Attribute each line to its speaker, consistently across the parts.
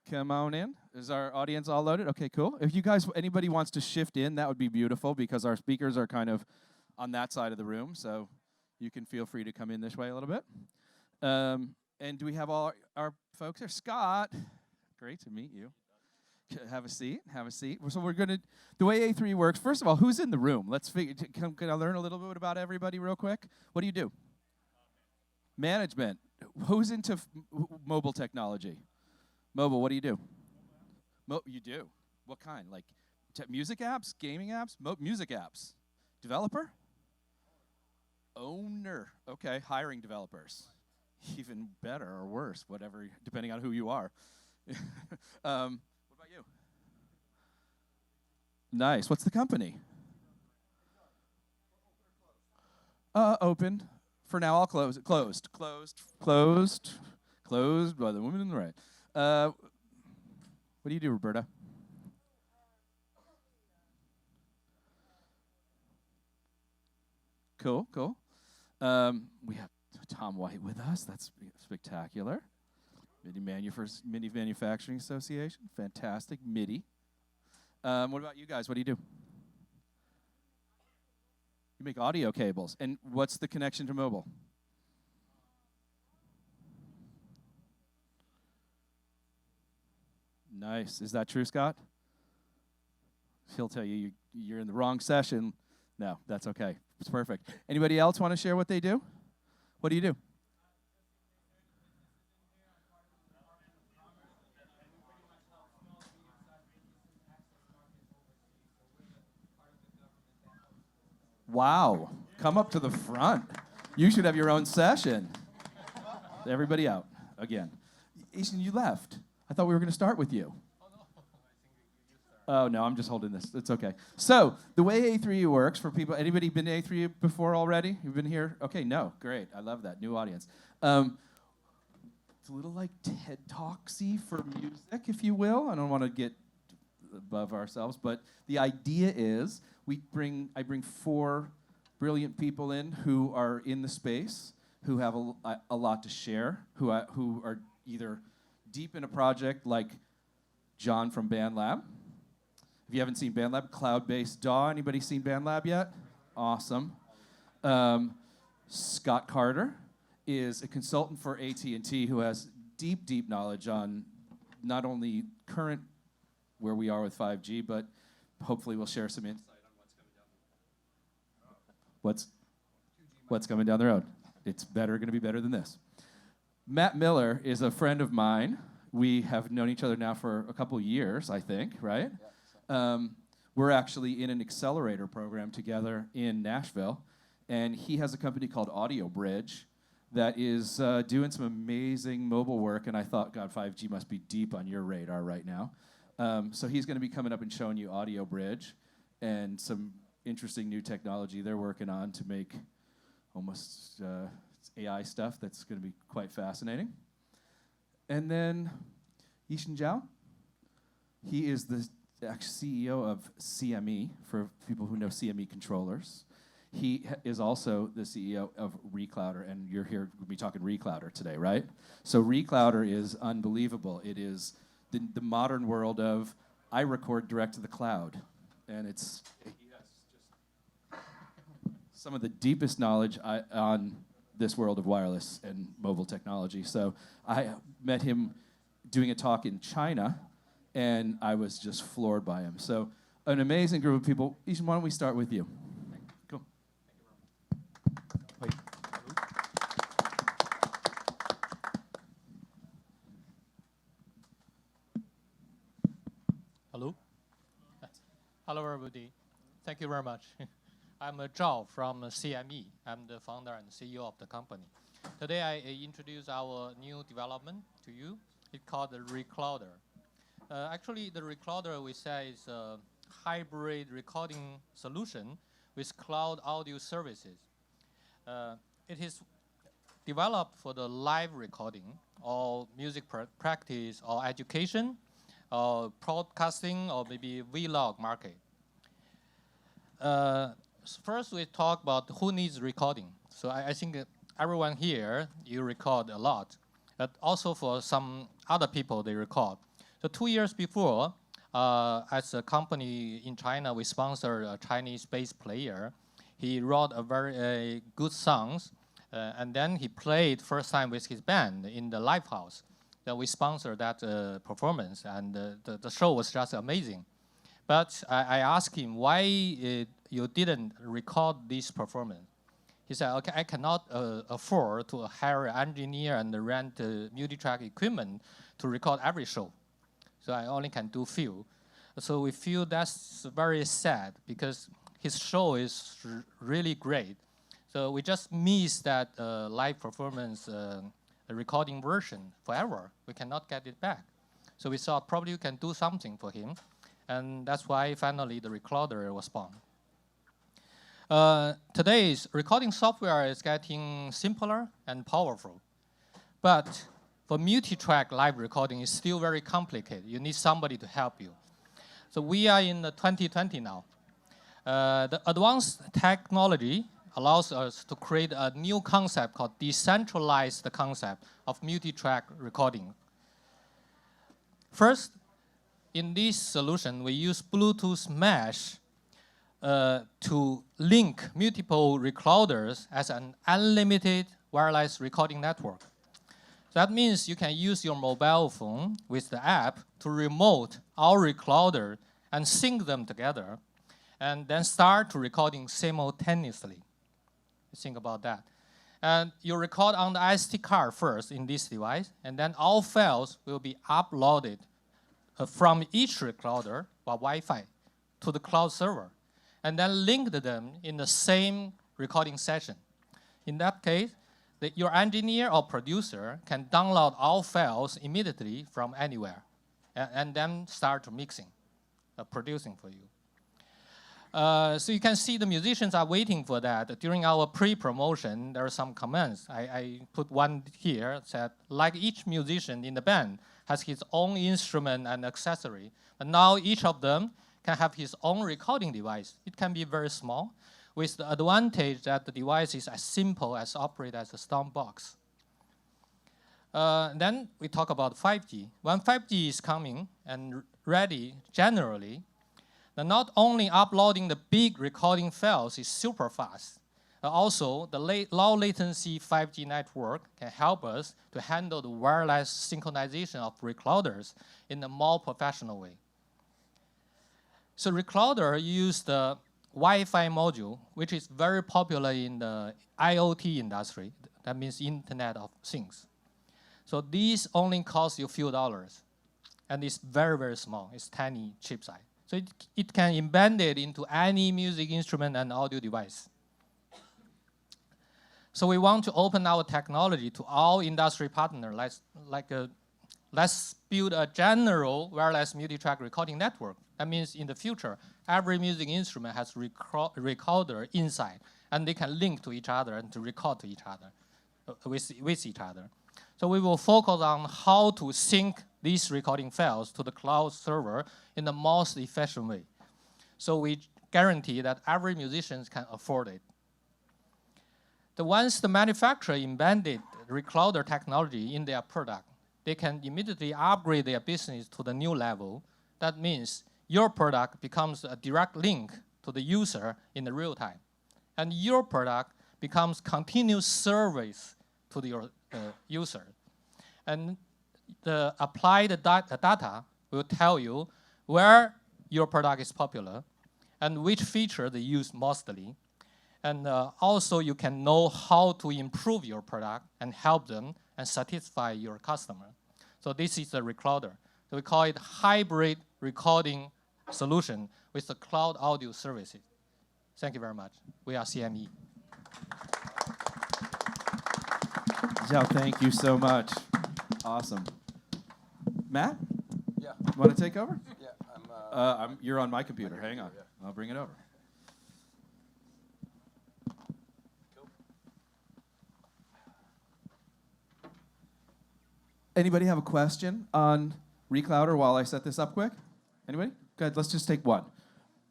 Speaker 1: Come on in. Is our audience all loaded? Okay, cool. If you guys, anybody wants to shift in, that would be beautiful because our speakers are kind of on that side of the room, so you can feel free to come in this way a little bit. And do we have all our folks here? Scott, great to meet you. Have a seat, have a seat. So we're gonna, the way A3 works, first of all, who's in the room? Let's figure, can I learn a little bit about everybody real quick? What do you do? Management. Who's into mobile technology? Mobile, what do you do? You do? What kind? Like music apps, gaming apps, music apps? Developer? Owner. Okay, hiring developers. Even better or worse, whatever, depending on who you are. What about you? Nice. What's the company? Open. For now, I'll close it. Closed by the woman on the right. What do you do, Roberta? Cool. We have Tom White with us. That's spectacular. MIDI Manufacturing Association. Fantastic. MIDI. What about you guys? What do you do? You make audio cables. And what's the connection to mobile? Nice. Is that true, Scott? He'll tell you you're in the wrong session. No, that's okay. It's perfect. Anybody else want to share what they do? What do you do? Wow. Come up to the front. You should have your own session. Everybody out again. Ethan, you left. I thought we were going to start with you. Oh, no, I'm just holding this. It's okay. So the way A3E works for people, anybody been to A3E before already? You've been here? Okay, no, great. I love that. New audience. It's a little like TED Talksy for music, if you will. I don't want to get above ourselves, but the idea is I bring 4 brilliant people in who are in the space, who have a lot to share, who are either deep in a project like John from Bandlab. If you haven't seen Bandlab, cloud-based DAW. Anybody seen Bandlab yet? Awesome. Scott Carter is a consultant for AT&T who has deep knowledge on not only current where we are with 5G, but hopefully we'll share some insight on what's coming down the road. It's going to be better than this. Matt Miller is a friend of mine. We have known each other now for a couple years, I think, right? Yeah. We're actually in an accelerator program together in Nashville, and he has a company called Audiobridge that is doing some amazing mobile work, and I thought, God, 5G must be deep on your radar right now. So he's going to be coming up and showing you Audiobridge and some interesting new technology they're working on to make almost AI stuff that's going to be quite fascinating. And then Yitian Zhao, he is the CEO of CME, for people who know CME controllers. He is also the CEO of ReClouder, and you're here, we'll be talking ReClouder today, right? So ReClouder is unbelievable. It is the modern world of, I record direct to the cloud, and it's just some of the deepest knowledge on this world of wireless and mobile technology. So I met him doing a talk in China, and I was just floored by him. So an amazing group of people. Yitian, why don't we start with you? Cool. Wait.
Speaker 2: Hello. Hello, everybody. Thank you very much. I'm Zhao from CME. I'm the founder and CEO of the company. Today, I introduce our new development to you. It's called the ReClouder. Actually, the ReClouder, we say, is a hybrid recording solution with cloud audio services. It is developed for the live recording, or music practice, or education, or broadcasting, or maybe vlog market. First, we talk about who needs recording. So I think everyone here, you record a lot. But also for some other people, they record. So 2 years before, as a company in China, we sponsored a Chinese bass player. He wrote a very good songs, and then he played first time with his band in the live house. Then we sponsored that performance, and the show was just amazing. But I asked him why you didn't record this performance. He said, okay, I cannot afford to hire an engineer and rent multi-track equipment to record every show. So I only can do few. So we feel that's very sad because his show is really great. So we just miss that live performance recording version forever. We cannot get it back. So we thought probably we can do something for him. And that's why finally the ReClouder was born. Today's recording software is getting simpler and powerful. But for multi-track live recording, it's still very complicated. You need somebody to help you. So we are in 2020 now. The advanced technology allows us to create a new concept called decentralized concept of multi-track recording. First, in this solution, we use Bluetooth mesh to link multiple ReClouders as an unlimited wireless recording network. That means you can use your mobile phone with the app to remote our ReClouder and sync them together, and then start to recording simultaneously. Think about that. And you record on the SD card first in this device, and then all files will be uploaded from each ReClouder by Wi-Fi to the cloud server, and then linked them in the same recording session. In that case, your engineer or producer can download all files immediately from anywhere, and then start mixing, producing for you. So you can see the musicians are waiting for that. During our pre-promotion, there are some comments. I put one here, said, like each musician in the band has his own instrument and accessory, but now each of them can have his own recording device. It can be very small, with the advantage that the device is as simple as operate as a stomp box. Then we talk about 5G. When 5G is coming and ready generally, then not only uploading the big recording files is super fast, but also the low latency 5G network can help us to handle the wireless synchronization of ReClouders in a more professional way. So ReClouder uses the Wi-Fi module, which is very popular in the IoT industry. That means Internet of Things. So these only cost you a few dollars, and it's very, very small. It's tiny chip size. So it can embed it into any music instrument and audio device. So we want to open our technology to all industry partners. Let's build a general wireless multi-track recording network. That means in the future, every music instrument has recorder inside, and they can link to each other and to record to each other, with each other. So we will focus on how to sync these recording files to the cloud server in the most efficient way. So we guarantee that every musician can afford it. Once the manufacturer embedded ReClouder technology in their product, they can immediately upgrade their business to the new level. That means your product becomes a direct link to the user in the real time. And your product becomes continuous service to your user. And the applied data will tell you where your product is popular and which feature they use mostly. And also you can know how to improve your product and help them and satisfy your customer. So this is the ReClouder. So we call it hybrid recording solution with the cloud audio services. Thank you very much. We are CME.
Speaker 1: Zhao, thank you so much. Awesome. Matt?
Speaker 3: Yeah.
Speaker 1: Want to take over?
Speaker 3: Yeah.
Speaker 1: You're on my computer. Hang on.
Speaker 3: Yeah.
Speaker 1: I'll bring it over.
Speaker 3: Cool.
Speaker 1: Anybody have a question on ReClouder while I set this up quick? Anybody? Good. Let's just take one.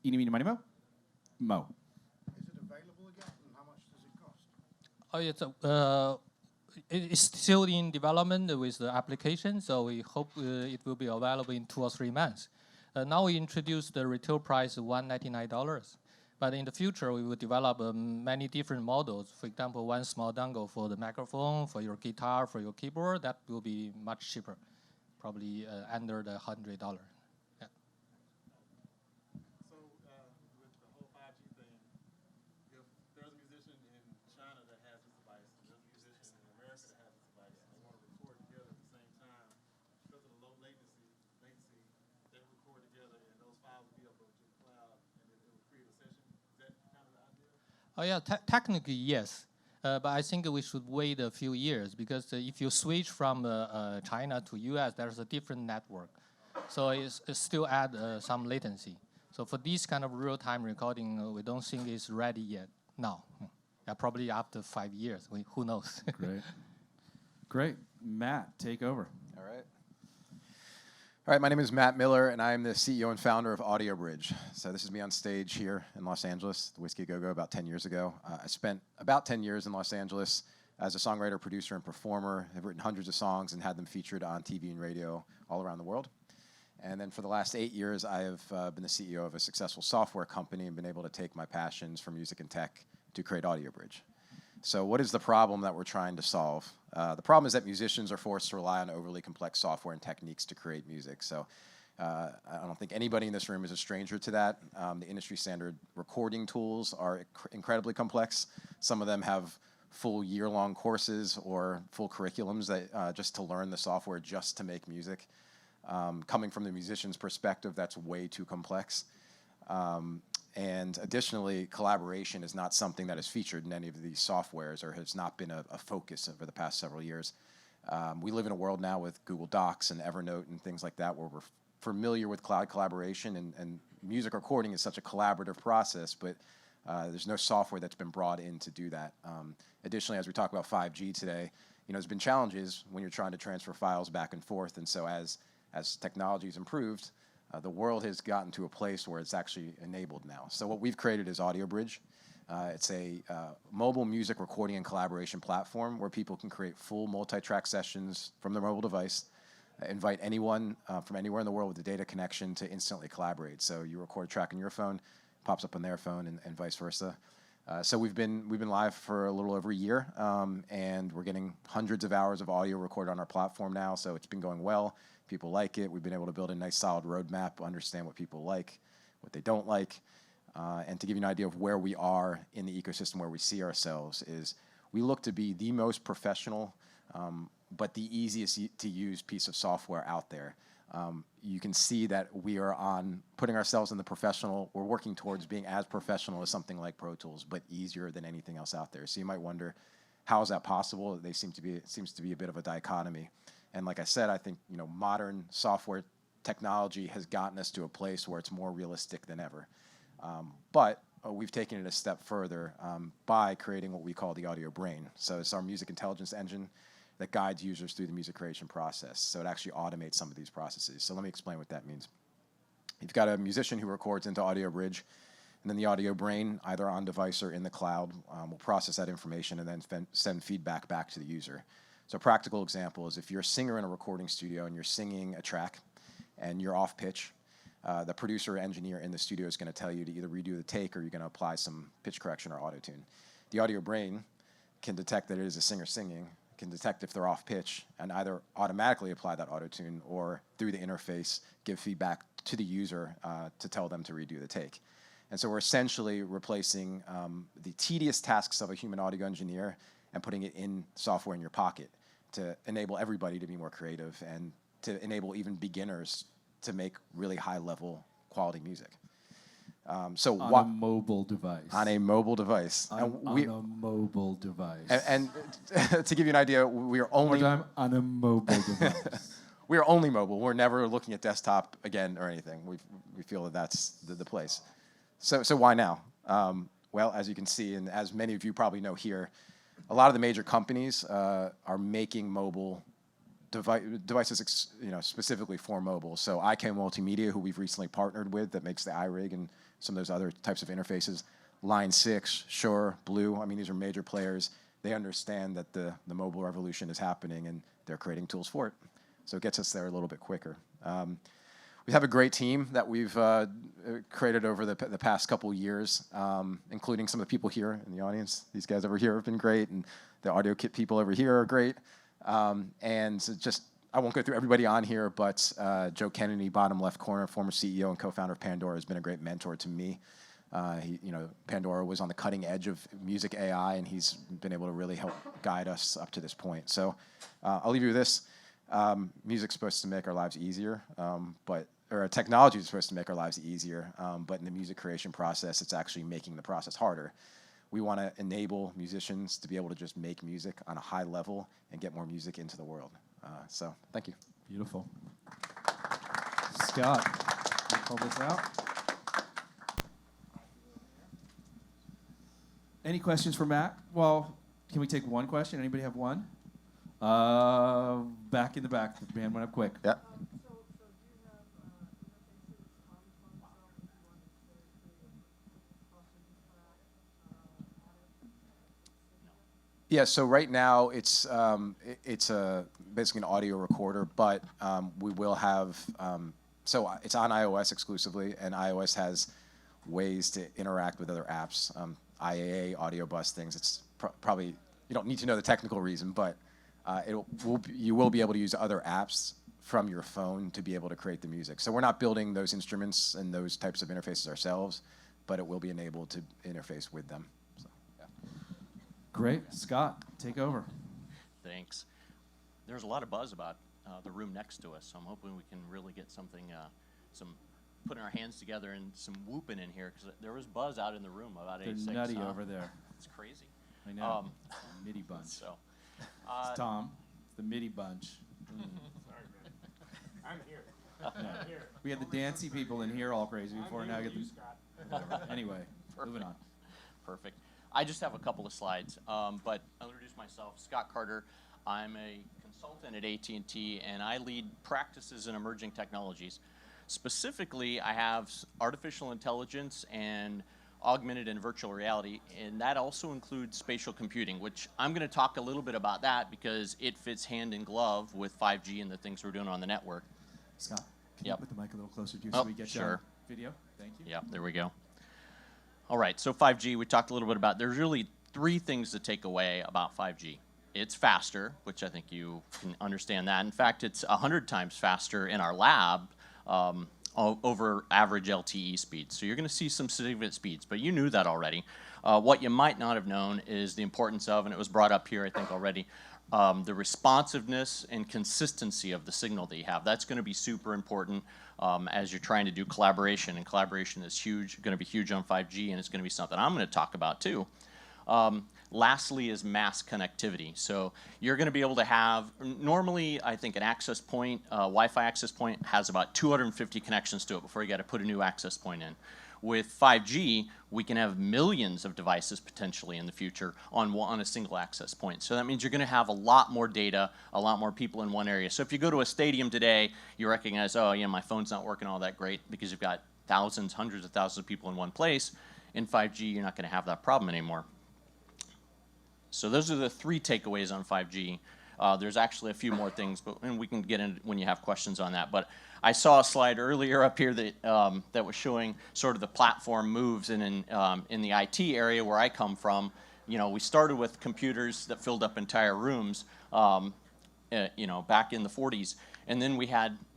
Speaker 1: Eeny, meeny, miny, mo? Mo.
Speaker 4: Is it available again, and how much does it cost?
Speaker 2: Oh, it's still in development with the application, so we hope it will be available in 2 or 3 months. Now we introduced the retail price of $199. But in the future, we will develop many different models. For example, one small dongle for the microphone, for your guitar, for your keyboard. That will be much cheaper, probably under the $100. Yeah.
Speaker 4: So with the whole 5G thing, if there's a musician in China that has this device, and there's a musician in America that has this device, and they want to record together at the same time, because of the low latency, they record together, and those files will be uploaded to the cloud, and it will create a session. Is that kind of the idea?
Speaker 2: Oh yeah, technically yes, but I think we should wait a few years because if you switch from China to US, there's a different network, so it still add some latency. So for this kind of real-time recording, we don't think it's ready yet. Now, yeah, probably after 5 years, who knows?
Speaker 1: Great. Great. Matt, take over.
Speaker 3: All right. All right, my name is Matt Miller, and I'm the CEO and founder of Audiobridge. So this is me on stage here in Los Angeles, the Whiskey Go-Go, about 10 years ago. I spent about 10 years in Los Angeles as a songwriter, producer, and performer. I've written hundreds of songs and had them featured on TV and radio all around the world. And then for the last 8 years, I have been the CEO of a successful software company and been able to take my passions for music and tech to create Audiobridge. So what is the problem that we're trying to solve? The problem is that musicians are forced to rely on overly complex software and techniques to create music. So I don't think anybody in this room is a stranger to that. The industry standard recording tools are incredibly complex. Some of them have full year-long courses or full curriculums that just to learn the software just to make music. Coming from the musician's perspective, that's way too complex. And additionally, collaboration is not something that is featured in any of these softwares or has not been a focus over the past several years. We live in a world now with Google Docs and Evernote and things like that where we're familiar with cloud collaboration, and music recording is such a collaborative process, but there's no software that's been brought in to do that. Additionally, as we talk about 5G today, there's been challenges when you're trying to transfer files back and forth, and so as technology's improved, the world has gotten to a place where it's actually enabled now. So what we've created is Audiobridge. It's a mobile music recording and collaboration platform where people can create full multi-track sessions from their mobile device, invite anyone from anywhere in the world with a data connection to instantly collaborate. So you record a track on your phone, pops up on their phone, and vice versa. So we've been live for a little over a year, and we're getting hundreds of hours of audio recorded on our platform now, so it's been going well. People like it. We've been able to build a nice solid roadmap, understand what people like, what they don't like. And to give you an idea of where we are in the ecosystem, where we see ourselves, is we look to be the most professional, but the easiest to use piece of software out there. You can see that we are on putting ourselves in the professional. We're working towards being as professional as something like Pro Tools, but easier than anything else out there. So you might wonder, how is that possible? It seems to be a bit of a dichotomy. And like I said, I think modern software technology has gotten us to a place where it's more realistic than ever. But we've taken it a step further by creating what we call the audio brain. So it's our music intelligence engine that guides users through the music creation process. So it actually automates some of these processes. So let me explain what that means. You've got a musician who records into Audiobridge, and then the audio brain, either on device or in the cloud, will process that information and then send feedback back to the user. So a practical example is if you're a singer in a recording studio and you're singing a track and you're off pitch, the producer or engineer in the studio is going to tell you to either redo the take or you're going to apply some pitch correction or auto-tune. The audio brain can detect that it is a singer singing, can detect if they're off pitch, and either automatically apply that auto-tune or through the interface give feedback to the user to tell them to redo the take. And so we're essentially replacing the tedious tasks of a human audio engineer and putting it in software in your pocket to enable everybody to be more creative and to enable even beginners to make really high-level quality music.
Speaker 1: On a mobile device.
Speaker 3: On a mobile device.
Speaker 1: On a mobile device.
Speaker 3: And to give you an idea, we are only...
Speaker 1: One more time, on a mobile device.
Speaker 3: We are only mobile. We're never looking at desktop again or anything. We feel that that's the place. So why now? Well, as you can see, and as many of you probably know here, a lot of the major companies are making mobile devices, specifically for mobile. So IK Multimedia, who we've recently partnered with, that makes the iRig and some of those other types of interfaces. Line 6, Shure, Blue. I mean, these are major players. they understand that the mobile revolution is happening, and they're creating tools for it. So it gets us there a little bit quicker. We have a great team that we've created over the past couple years, including some of the people here in the audience. These guys over here have been great, and the audio kit people over here are great. And just, I won't go through everybody on here, but Joe Kennedy, bottom left corner, former CEO and co-founder of Pandora, has been a great mentor to me. Pandora was on the cutting edge of music AI, and he's been able to really help guide us up to this point. So I'll leave you with this. Music's supposed to make our lives easier, or technology is supposed to make our lives easier, but in the music creation process, it's actually making the process harder. We want to enable musicians to be able to just make music on a high level and get more music into the world. So thank you.
Speaker 1: Beautiful. Scott, can you pull this out? Any questions for Matt? Well, can we take one question? Anybody have one? Back in the back. The man went up quick.
Speaker 3: Yeah. Yeah, so right now it's basically an audio recorder, but we will have, so it's on iOS exclusively, and iOS has ways to interact with other apps, IAA, audio bus things. It's probably, you don't need to know the technical reason, but you will be able to use other apps from your phone to be able to create the music. So we're not building those instruments and those types of interfaces ourselves, but it will be enabled to interface with them. So, yeah.
Speaker 1: Great. Scott, take over.
Speaker 5: Thanks. There's a lot of buzz about the room next to us, so I'm hoping we can really get something, putting our hands together and some whooping in here, because there was buzz out in the room about
Speaker 1: They're
Speaker 5: A6.
Speaker 1: nutty over there.
Speaker 5: It's crazy.
Speaker 1: I know. MIDI bunch.
Speaker 5: So,
Speaker 1: It's Tom. It's the MIDI bunch.
Speaker 4: Sorry, man. I'm here.
Speaker 1: Yeah.
Speaker 4: I'm here.
Speaker 1: We had the dancey people in here all crazy before.
Speaker 4: I'm
Speaker 1: Now
Speaker 4: here
Speaker 1: get
Speaker 4: with
Speaker 1: the.
Speaker 4: you, Scott.
Speaker 1: Anyway, moving on.
Speaker 5: perfect. I just have a couple of slides, but I'll introduce myself. Scott Carter. I'm a consultant at AT&T, and I lead practices in emerging technologies. Specifically, I have artificial intelligence and augmented and virtual reality, and that also includes spatial computing, which I'm going to talk a little bit about that because it fits hand in glove with 5G and the things we're doing on the network.
Speaker 1: Scott, can
Speaker 5: Yep.
Speaker 1: you put the mic a little closer to you
Speaker 5: Oh,
Speaker 1: so we get
Speaker 5: sure.
Speaker 1: video? Thank you.
Speaker 5: Yeah, there we go. All right, so 5G, we talked a little bit about, there's really three things to take away about 5G. It's faster, which I think you can understand that. In fact, it's 100 times faster in our lab over average LTE speeds. So you're going to see some significant speeds, but you knew that already. What you might not have known is the importance of, and it was brought up here, I think, already, the responsiveness and consistency of the signal that you have. That's going to be super important as you're trying to do collaboration, and collaboration is huge, going to be huge on 5G, and it's going to be something I'm going to talk about too. Lastly is mass connectivity. So you're going to be able to have, normally I think an access point, Wi-Fi access point has about 250 connections to it before you got to put a new access point in. With 5G, we can have millions of devices potentially in the future on a single access point. So that means you're going to have a lot more data, a lot more people in one area. So if you go to a stadium today, you recognize, oh yeah, my phone's not working all that great because you've got thousands, hundreds of thousands of people in one place. In 5G, you're not going to have that problem anymore. So those are the three takeaways on 5G. There's actually a few more things, and we can get in when you have questions on that. But I saw a slide earlier up here that that was showing sort of the platform moves in the IT area where I come from. You know, we started with computers that filled up entire rooms, you know, back in the 40s. And then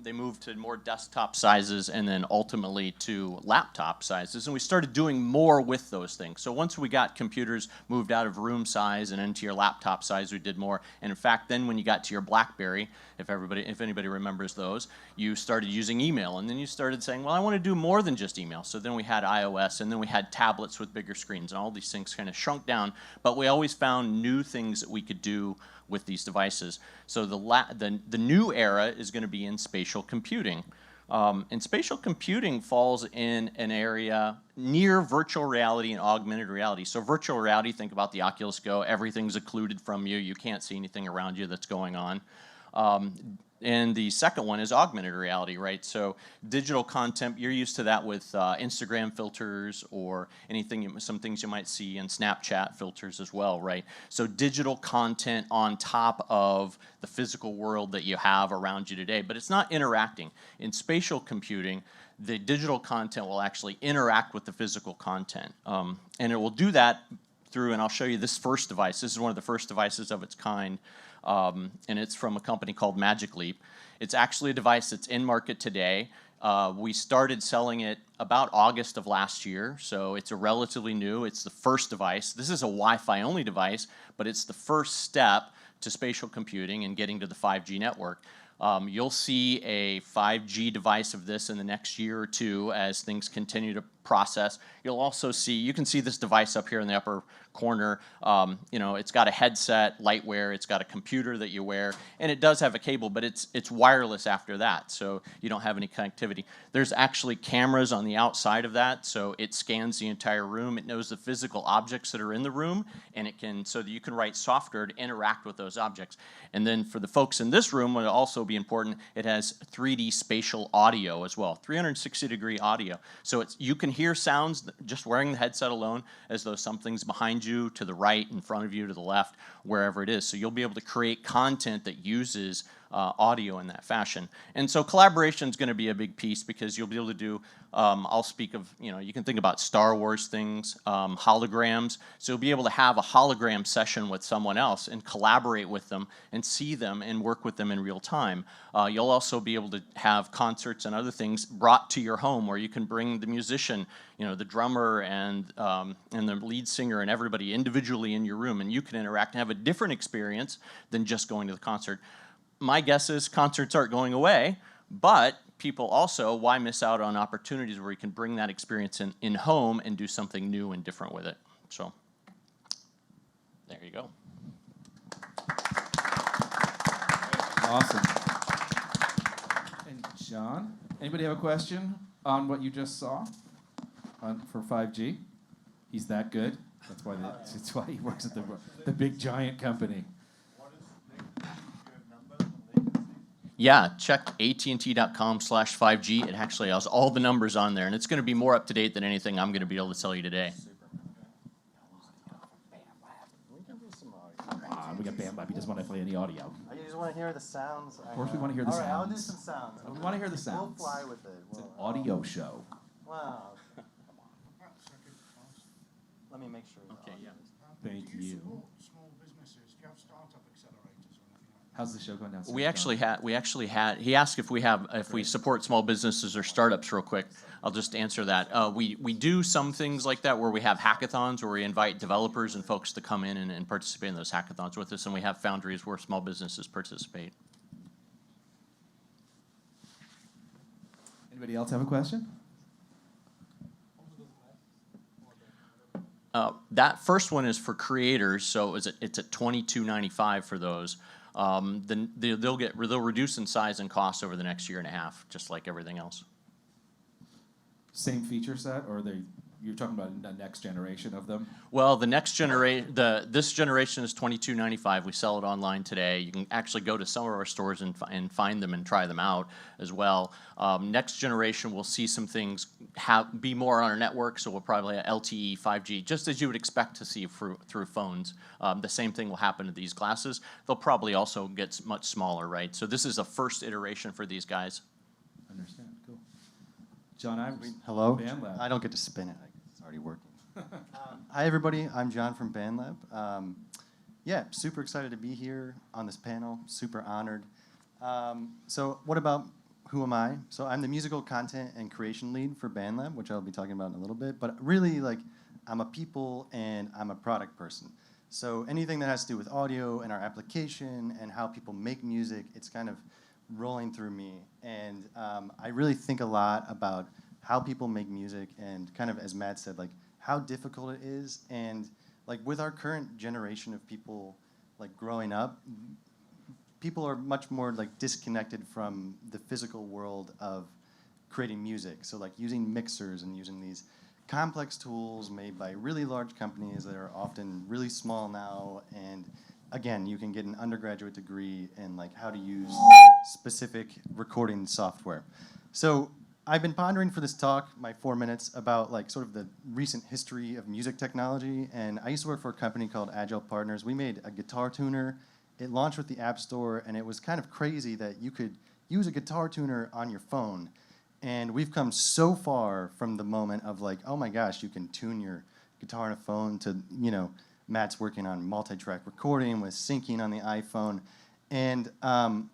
Speaker 5: they moved to more desktop sizes and then ultimately to laptop sizes. And we started doing more with those things. So once we got computers moved out of room size and into your laptop size, we did more. And in fact, then when you got to your BlackBerry, if anybody remembers those, you started using email. And then you started saying, well, I want to do more than just email. So then we had iOS, and then we had tablets with bigger screens, and all these things kind of shrunk down. But we always found new things that we could do with these devices. So the new era is going to be in spatial computing. And spatial computing falls in an area near virtual reality and augmented reality. So virtual reality, think about the Oculus Go. Everything's occluded from you. You can't see anything around you that's going on. And the second one is augmented reality, right? So digital content, you're used to that with Instagram filters or anything, some things you might see in Snapchat filters as well, right? So digital content on top of the physical world that you have around you today, but it's not interacting. In spatial computing, the digital content will actually interact with the physical content. And it will do that through, and I'll show you this first device. This is one of the first devices of its kind. And it's from a company called Magic Leap. It's actually a device that's in market today. We started selling it about August of last year, so it's a relatively new. It's the first device. This is a Wi-Fi only device, but it's the first step to spatial computing and getting to the 5G network. You'll see a 5G device of this in the next year or two as things continue to process. You'll also see, you can see this device up here in the upper corner. You know, it's got a headset, lightware, it's got a computer that you wear, and it does have a cable, but it's wireless after that, so you don't have any connectivity. There's actually cameras on the outside of that, so it scans the entire room. It knows the physical objects that are in the room, and it can, so that you can write software to interact with those objects. And then for the folks in this room, will also be important, it has 3D spatial audio as well, 360-degree audio. So it's, you can hear sounds just wearing the headset alone as though something's behind you, to the right, in front of you, to the left, wherever it is. So you'll be able to create content that uses audio in that fashion. And so collaboration is going to be a big piece because you'll be able to do, I'll speak of, you know, you can think about Star Wars things, holograms. So you'll be able to have a hologram session with someone else and collaborate with them and see them and work with them in real time. You'll also be able to have concerts and other things brought to your home where you can bring the musician, you know, the drummer and the lead singer and everybody individually in your room, and you can interact and have a different experience than just going to the concert. My guess is concerts aren't going away, but people also, why miss out on opportunities where you can bring that experience in home and do something new and different with it? So there you go.
Speaker 1: Awesome. And John, anybody have a question on what you just saw for 5G? He's that good. That's why he works at the big giant company.
Speaker 5: Yeah, check AT&T.com/5G. It actually has all the numbers on there, and it's going to be more up to date than anything I'm going to be able to tell you today.
Speaker 1: We got Bandlab. He doesn't want to play any audio.
Speaker 6: You just want to hear the sounds?
Speaker 1: Of course we want to hear the
Speaker 6: All right, I'll do
Speaker 1: sounds.
Speaker 6: some sounds.
Speaker 1: We want to hear the sounds.
Speaker 6: We'll fly with it.
Speaker 1: It's an audio show.
Speaker 6: Wow. Let me make sure.
Speaker 5: Okay, yeah.
Speaker 1: Thank
Speaker 4: Do you
Speaker 1: you.
Speaker 4: support small businesses? Do you have startup accelerators or anything like that?
Speaker 1: How's the show going down?
Speaker 5: We actually had. He asked if we support small businesses or startups. Real quick, I'll just answer that. We do some things like that where we have hackathons where we invite developers and folks to come in and participate in those hackathons with us, and we have foundries where small businesses participate.
Speaker 1: Anybody else have a question?
Speaker 5: That first one is for creators, so it's at $22.95 for those. Then they'll reduce in size and cost over the next year and a half, just like everything else.
Speaker 1: Same feature set, or you're talking about the next generation of them?
Speaker 5: Well, this generation is $22.95. We sell it online today. You can actually go to some of our stores and find them and try them out as well. Next generation, we'll see some things be more on our network, so we'll probably have LTE, 5G, just as you would expect to see through phones. The same thing will happen to these glasses. They'll probably also get much smaller, right? So this is a first iteration for these guys.
Speaker 1: Understand. Cool. John Ivers.
Speaker 6: Hello.
Speaker 1: Bandlab.
Speaker 6: I don't get to spin it. It's already working. Hi, everybody. I'm John from Bandlab. Yeah, super excited to be here on this panel. Super honored. So what about who am I? So I'm the musical content and creation lead for Bandlab, which I'll be talking about in a little bit. But really, like, I'm a people and I'm a product person. So anything that has to do with audio and our application and how people make music, it's kind of rolling through me. And I really think a lot about how people make music and kind of, as Matt said, like how difficult it is. And like with our current generation of people like growing up, people are much more like disconnected from the physical world of creating music. So like using mixers and using these complex tools made by really large companies that are often really small now, and again, you can get an undergraduate degree in like how to use specific recording software. So I've been pondering for this talk, my 4 minutes, about like sort of the recent history of music technology. And I used to work for a company called Agile Partners. We made a guitar tuner. It launched with the App Store, and it was kind of crazy that you could use a guitar tuner on your phone. And we've come so far from the moment of like, oh my gosh, you can tune your guitar on a phone to, you know, Matt's working on multi-track recording with syncing on the iPhone. And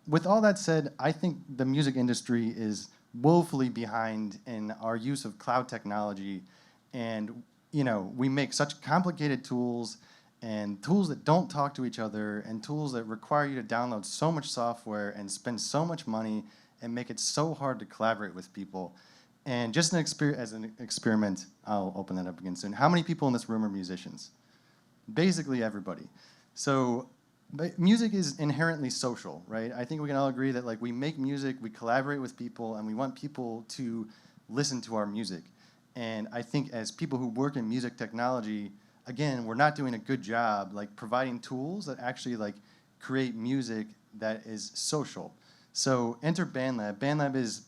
Speaker 6: with all that said, I think the music industry is woefully behind in our use of cloud technology. And, you know, we make such complicated tools and tools that don't talk to each other and tools that require you to download so much software and spend so much money and make it so hard to collaborate with people. And just as an experiment, I'll open that up again soon. How many people in this room are musicians? Basically everybody. So music is inherently social, right? I think we can all agree that like we make music, we collaborate with people, and we want people to listen to our music. And I think as people who work in music technology, again, we're not doing a good job like providing tools that actually like create music that is social. So enter Bandlab. Bandlab is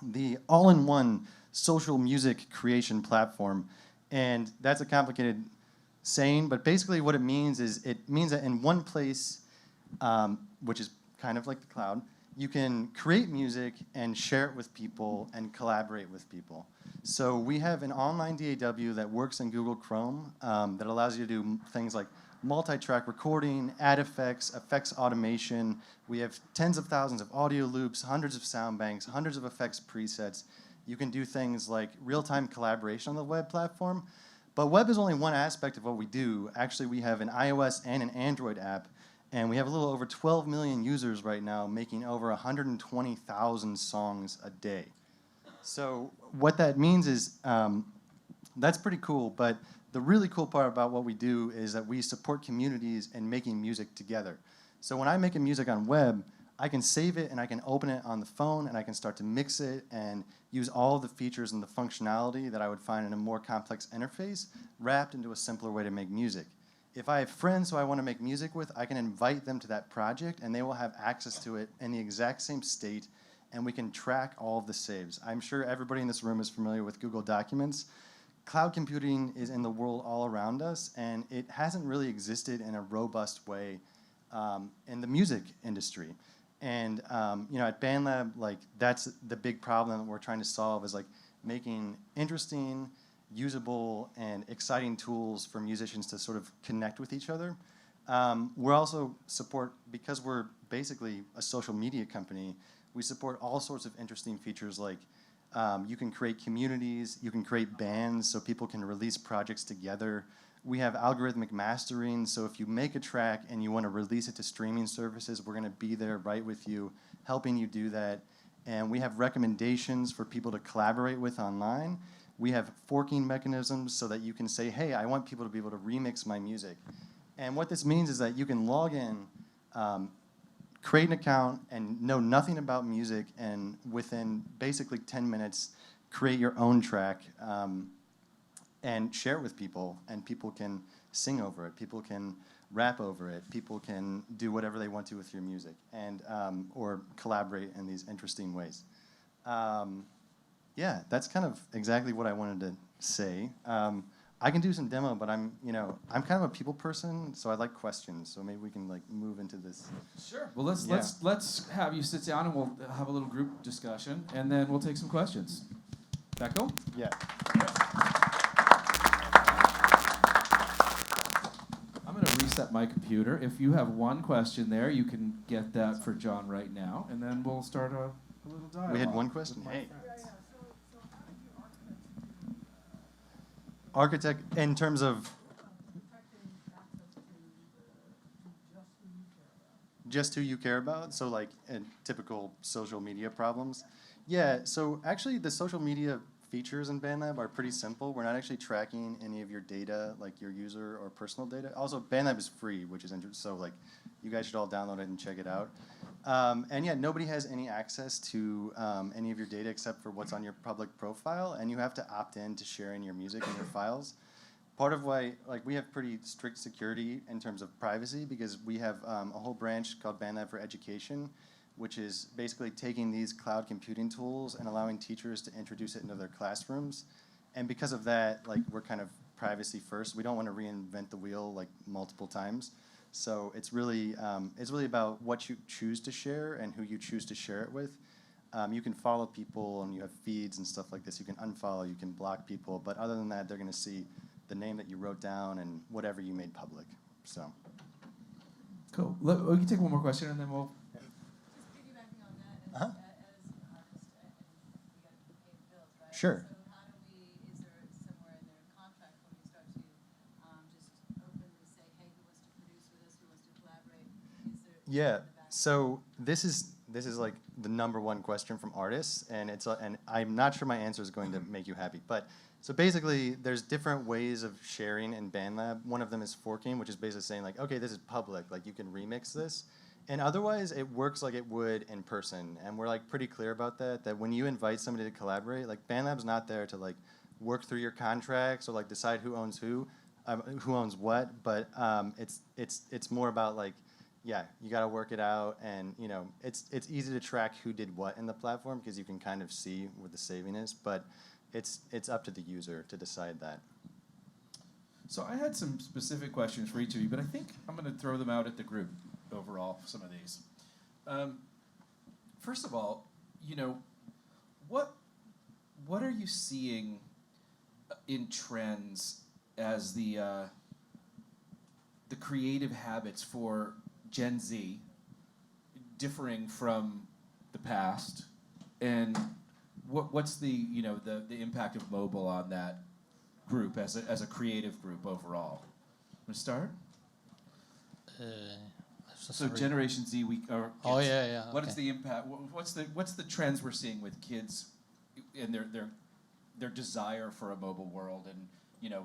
Speaker 6: the all-in-one social music creation platform. And that's a complicated saying, but basically what it means is it means that in one place, which is kind of like the cloud, you can create music and share it with people and collaborate with people. So we have an online DAW that works in Google Chrome that allows you to do things like multi-track recording, add effects, effects automation. We have tens of thousands of audio loops, hundreds of sound banks, hundreds of effects presets. You can do things like real-time collaboration on the web platform. But web is only one aspect of what we do. Actually, we have an iOS and an Android app, and we have a little over 12 million users right now making over 120,000 songs a day. So what that means is that's pretty cool, but the really cool part about what we do is that we support communities in making music together. So when I make a music on web, I can save it and I can open it on the phone and I can start to mix it and use all of the features and the functionality that I would find in a more complex interface wrapped into a simpler way to make music. If I have friends who I want to make music with, I can invite them to that project and they will have access to it in the exact same state, and we can track all of the saves. I'm sure everybody in this room is familiar with Google Documents. Cloud computing is in the world all around us, and it hasn't really existed in a robust way in the music industry. And you know, at Bandlab, like that's the big problem that we're trying to solve is like making interesting, usable, and exciting tools for musicians to sort of connect with each other. We're also support, because we're basically a social media company, we support all sorts of interesting features like you can create communities, you can create bands so people can release projects together. We have algorithmic mastering, so if you make a track and you want to release it to streaming services, we're going to be there right with you, helping you do that. And we have recommendations for people to collaborate with online. We have forking mechanisms so that you can say, hey, I want people to be able to remix my music. And what this means is that you can log in, create an account, and know nothing about music, and within basically 10 minutes, create your own track and share it with people, and people can sing over it, people can rap over it, people can do whatever they want to with your music, and or collaborate in these interesting ways. Yeah, that's kind of exactly what I wanted to say. I can do some demo, but I'm kind of a people person, so I like questions. So maybe we can like move into this.
Speaker 1: Sure. Well, let's have you sit down and we'll have a little group discussion, and then we'll take some questions. That cool?
Speaker 6: Yeah.
Speaker 1: I'm going to reset my computer. If you have one question there, you can get that for John right now, and then we'll start a little dialogue.
Speaker 6: We had one question. Hey. Architect, in terms of just who you care about, so like typical social media problems. Yeah, so actually the social media features in Bandlab are pretty simple. We're not actually tracking any of your data, like your user or personal data. Also, Bandlab is free, which is interesting, so like you guys should all download it and check it out. And yeah, nobody has any access to any of your data except for what's on your public profile, and you have to opt in to sharing your music and your files. part of why, like, we have pretty strict security in terms of privacy because we have a whole branch called Bandlab for Education, which is basically taking these cloud computing tools and allowing teachers to introduce it into their classrooms. And because of that, like, we're kind of privacy first. We don't want to reinvent the wheel like multiple times. So it's really about what you choose to share and who you choose to share it with. You can follow people and you have feeds and stuff like this. You can unfollow, you can block people, but other than that, they're going to see the name that you wrote down and whatever you made public. So.
Speaker 1: Cool. We can take one more question and then we'll.
Speaker 7: Just piggybacking on that,
Speaker 6: Uh-huh.
Speaker 7: as an artist, and we got to pay the bills, right?
Speaker 6: Sure.
Speaker 7: So how do we, is there somewhere in their contract when you start to just openly say, hey, who wants to produce with us, who wants to collaborate? Is there
Speaker 6: Yeah.
Speaker 7: in the back?
Speaker 6: So this is like the #1 question from artists, and and I'm not sure my answer is going to make you happy, but so basically there's different ways of sharing in Bandlab. One of them is forking, which is basically saying like, okay, this is public, like you can remix this, and otherwise it works like it would in person, and we're like pretty clear about that. That when you invite somebody to collaborate, like Bandlab's not there to like work through your contracts or like decide who owns what, but it's more about like. Yeah, you got to work it out, and you know it's easy to track who did what in the platform because you can kind of see where the saving is, but it's up to the user to decide that.
Speaker 1: So I had some specific questions for each of you, but I think I'm going to throw them out at the group overall, some of these. First of all, you know, what are you seeing in trends as the creative habits for Gen Z differing from the past, and what's the the impact of mobile on that group as a creative group overall? Want to start? So Generation Z,
Speaker 2: Oh yeah.
Speaker 1: What is
Speaker 2: Okay.
Speaker 1: the impact? What's the trends we're seeing with kids and their desire for a mobile world and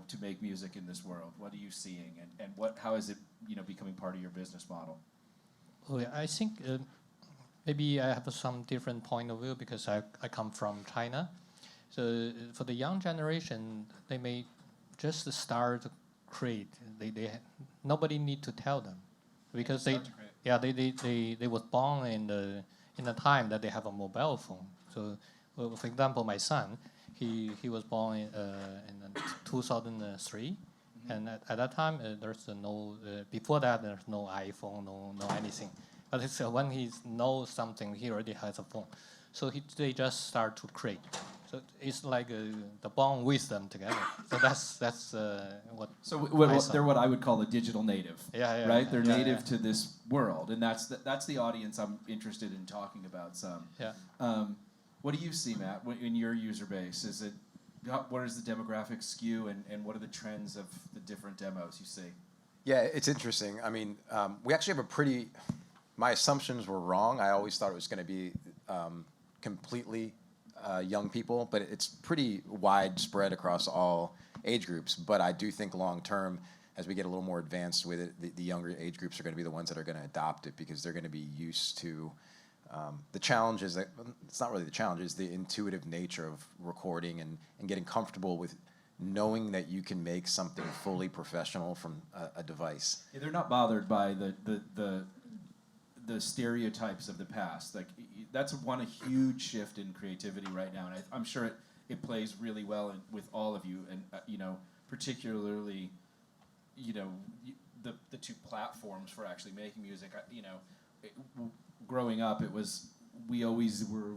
Speaker 1: to make music in this world? What are you seeing, and how is it becoming part of your business model?
Speaker 2: Oh, yeah, I think maybe I have some different point of view because I come from China. So for the young generation, they may just start to create. Nobody need to tell them because they was born in the time that they have a mobile phone. So for example, my son, he was born in 2003. And at that time, there's no. Before that, there's no iPhone, no anything. But it's, when he knows something, he already has a phone. So they just start to create. So it's like the born wisdom together. So that's what.
Speaker 1: So they're what I would call a digital native.
Speaker 2: Yeah.
Speaker 1: Right. They're native to this world, and that's the audience I'm interested in talking about some.
Speaker 2: Yeah.
Speaker 1: What do you see, Matt, in your user base? Is it what is the demographic skew, and what are the trends of the different demos you see?
Speaker 3: Yeah, it's interesting. I mean, we actually have a pretty. My assumptions were wrong. I always thought it was going to be completely young people, but it's pretty widespread across all age groups. But I do think long term, as we get a little more advanced with it, the younger age groups are going to be the ones that are going to adopt it because they're going to be used to the challenges. That it's not really the challenges, the intuitive nature of recording and getting comfortable with knowing that you can make something fully professional from a device.
Speaker 1: Yeah, they're not bothered by the stereotypes of the past. Like that's a huge shift in creativity right now, and I'm sure it plays really well with all of you, and particularly, the two platforms for actually making music. Growing up, we always were,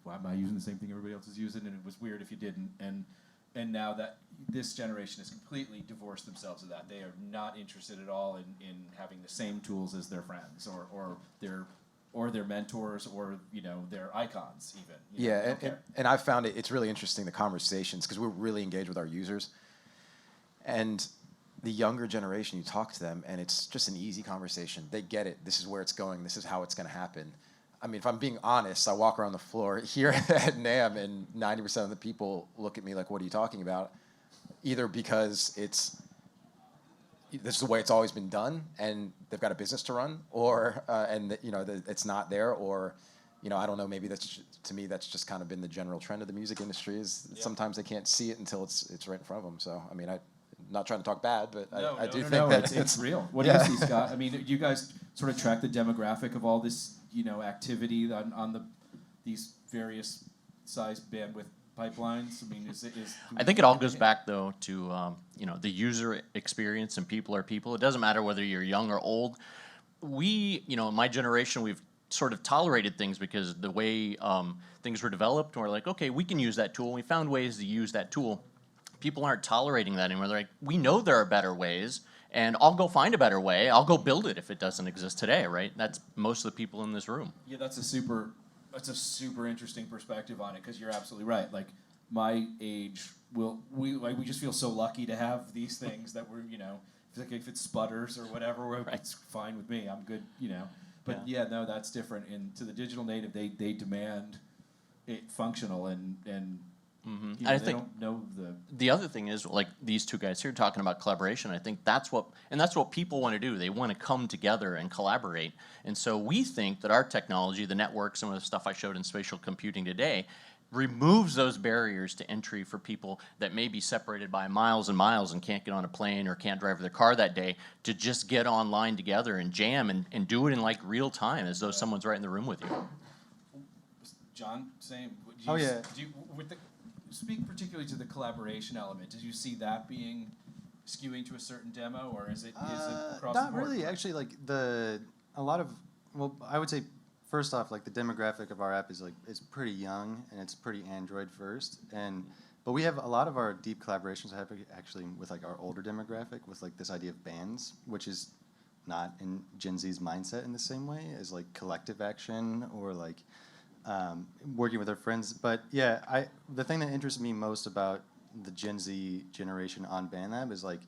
Speaker 1: why am I using the same thing everybody else is using? And it was weird if you didn't. And now that this generation has completely divorced themselves of that, they are not interested at all in having the same tools as their friends or their mentors or their icons even.
Speaker 3: And I found it's really interesting, the conversations, because we're really engaged with our users. And the younger generation, you talk to them, and it's just an easy conversation. They get it. This is where it's going. This is how it's going to happen. I mean, if I'm being honest, I walk around the floor here at NAMM, and 90% of the people look at me like, what are you talking about? Either because this is the way it's always been done, and they've got a business to run, or it's not there, or I don't know. Maybe to me that's just kind of been the general trend of the music industry. Is sometimes they can't see it until it's right in front of them. So I mean, not trying to talk bad, but I do think
Speaker 1: no,
Speaker 3: that
Speaker 1: it's real. What
Speaker 3: Yeah.
Speaker 1: do you see, Scott? I mean, you guys sort of track the demographic of all this, activity on these various size bandwidth pipelines. I mean,
Speaker 5: I think it all goes back though to the user experience, and people are people. It doesn't matter whether you're young or old. We, in my generation, we've sort of tolerated things because the way things were developed, we're like, okay, we can use that tool. We found ways to use that tool. People aren't tolerating that anymore. They're like, we know there are better ways, and I'll go find a better way. I'll go build it if it doesn't exist today, right? That's most of the people in this room.
Speaker 1: Yeah, that's a super interesting perspective on it, because you're absolutely right. Like, my age we just feel so lucky to have these things that we're, if it sputters or whatever,
Speaker 5: Right.
Speaker 1: It's fine with me. I'm good, But no, that's different. And to the digital native, they demand it functional and
Speaker 5: I
Speaker 1: they
Speaker 5: think
Speaker 1: don't know
Speaker 5: the other thing is, like these two guys here talking about collaboration, I think that's what people want to do. They want to come together and collaborate. And so we think that our technology, the network, some of the stuff I showed in spatial computing today, removes those barriers to entry for people that may be separated by miles and miles and can't get on a plane or can't drive their car that day, to just get online together and jam and do it in like real time, as though someone's right in the room with you.
Speaker 1: John, same. Speak particularly to the collaboration element. Did you see that being skewing to a certain demo, or is it across the board?
Speaker 6: Not really. Actually, like I would say, first off, like the demographic of our app is pretty young, and it's pretty Android first. But we have a lot of our deep collaborations actually with like our older demographic, with like this idea of bands, which is not in Gen Z's mindset in the same way as like collective action or like working with our friends. But yeah, the thing that interests me most about the Gen Z generation on Bandlab is like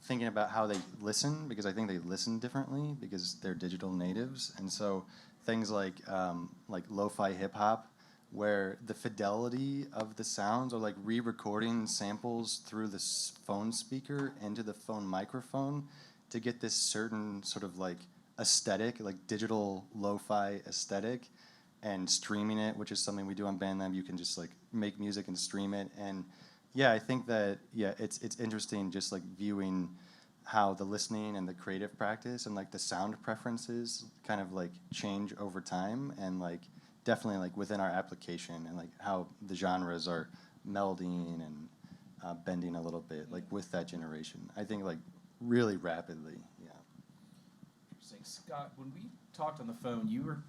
Speaker 6: thinking about how they listen, because I think they listen differently because they're digital natives. And so things like lo-fi hip hop, where the fidelity of the sounds, or like re-recording samples through the phone speaker into the phone microphone to get this certain sort of like aesthetic, like digital lo-fi aesthetic, and streaming it, which is something we do on Bandlab. You can just like make music and stream it. And yeah, I think that it's interesting just like viewing how the listening and the creative practice and like the sound preferences kind of like change over time, and like definitely like within our application, and like how the genres are melding and bending a little bit like with that generation. I think like really rapidly. Yeah.
Speaker 1: Interesting. Scott, when we talked on the phone, you were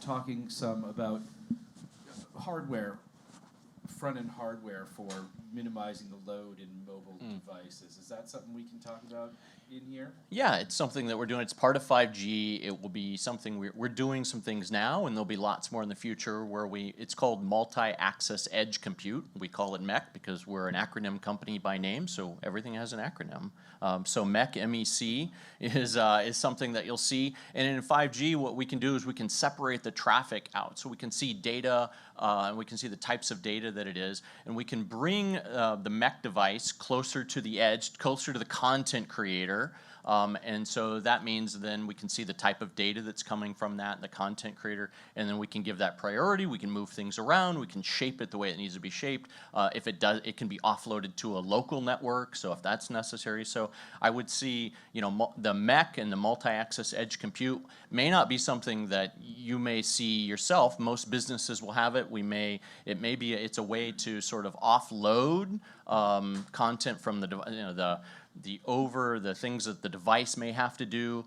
Speaker 1: talking some about hardware, front-end hardware for minimizing the load in mobile devices. Is that something we can talk about in here?
Speaker 5: Yeah, it's something that we're doing. It's part of 5G. It will be something we're doing some things now, and there'll be lots more in the future where it's called multi-access edge compute. We call it MEC because we're an acronym company by name, so everything has an acronym. So MEC, M-E-C, is something that you'll see. And in 5G, what we can do is we can separate the traffic out. So we can see data, and we can see the types of data that it is, and we can bring the MEC device closer to the edge, closer to the content creator. And so that means then we can see the type of data that's coming from that, the content creator, and then we can give that priority. We can move things around. We can shape it the way it needs to be shaped. If it does, it can be offloaded to a local network, so if that's necessary. So I would see, the MEC and the multi-access edge compute may not be something that you may see yourself. Most businesses will have it. It's a way to sort of offload content from the things that the device may have to do.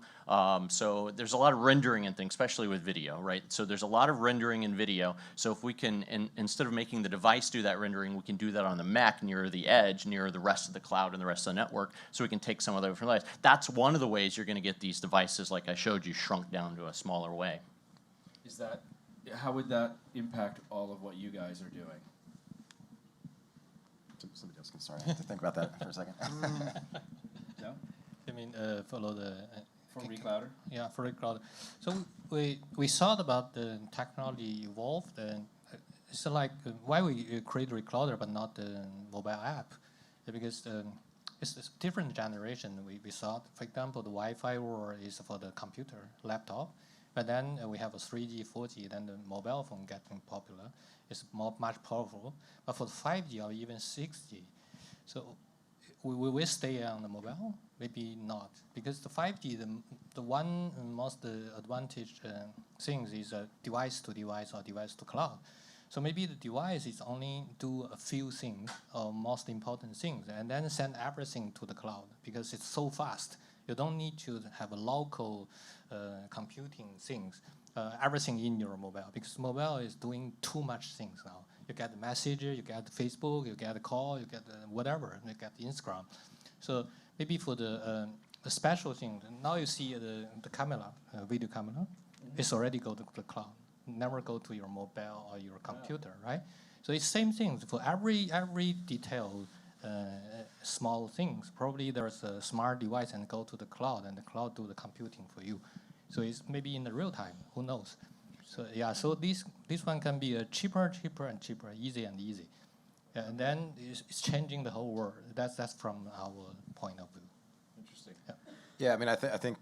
Speaker 5: So there's a lot of rendering and things, especially with video, right? So there's a lot of rendering in video. So if we can, instead of making the device do that rendering, we can do that on the MEC near the edge, near the rest of the cloud and the rest of the network, so we can take some of that from the device. That's one of the ways you're going to get these devices, like I showed you, shrunk down to a smaller way.
Speaker 1: How would that impact all of what you guys are doing?
Speaker 3: Somebody else can start. I have to think about that for a second.
Speaker 1: No?
Speaker 2: I mean, follow the...
Speaker 1: For ReClouder?
Speaker 2: Yeah, for ReClouder. So we thought about the technology evolved, and it's like why we create ReClouder but not the mobile app, because it's a different generation. We thought, for example, the Wi-Fi world is for the computer, laptop, but then we have a 3G, 4G, then the mobile phone getting popular. It's much powerful, but for the 5G or even 6G, so will we stay on the mobile? Maybe not, because the 5G, the one most advantage things is device to device or device to cloud. So maybe the device is only do a few things, or most important things, and then send everything to the cloud because it's so fast. You don't need to have a local computing things, everything in your mobile, because mobile is doing too much things now. You get the message, you get Facebook, you get a call, you get whatever, you get Instagram. So maybe for the special thing, now you see the camera, video camera, it's already go to the cloud. Never go to your mobile or your computer, right? So it's same thing for every detail, small things. Probably there's a smart device and go to the cloud, and the cloud do the computing for you. So it's maybe in the real time. Who knows? So yeah. So this one can be cheaper, and cheaper, easy and easy, and then it's changing the whole world. That's from our point of view.
Speaker 1: Interesting.
Speaker 2: Yeah.
Speaker 3: Yeah, I mean, I think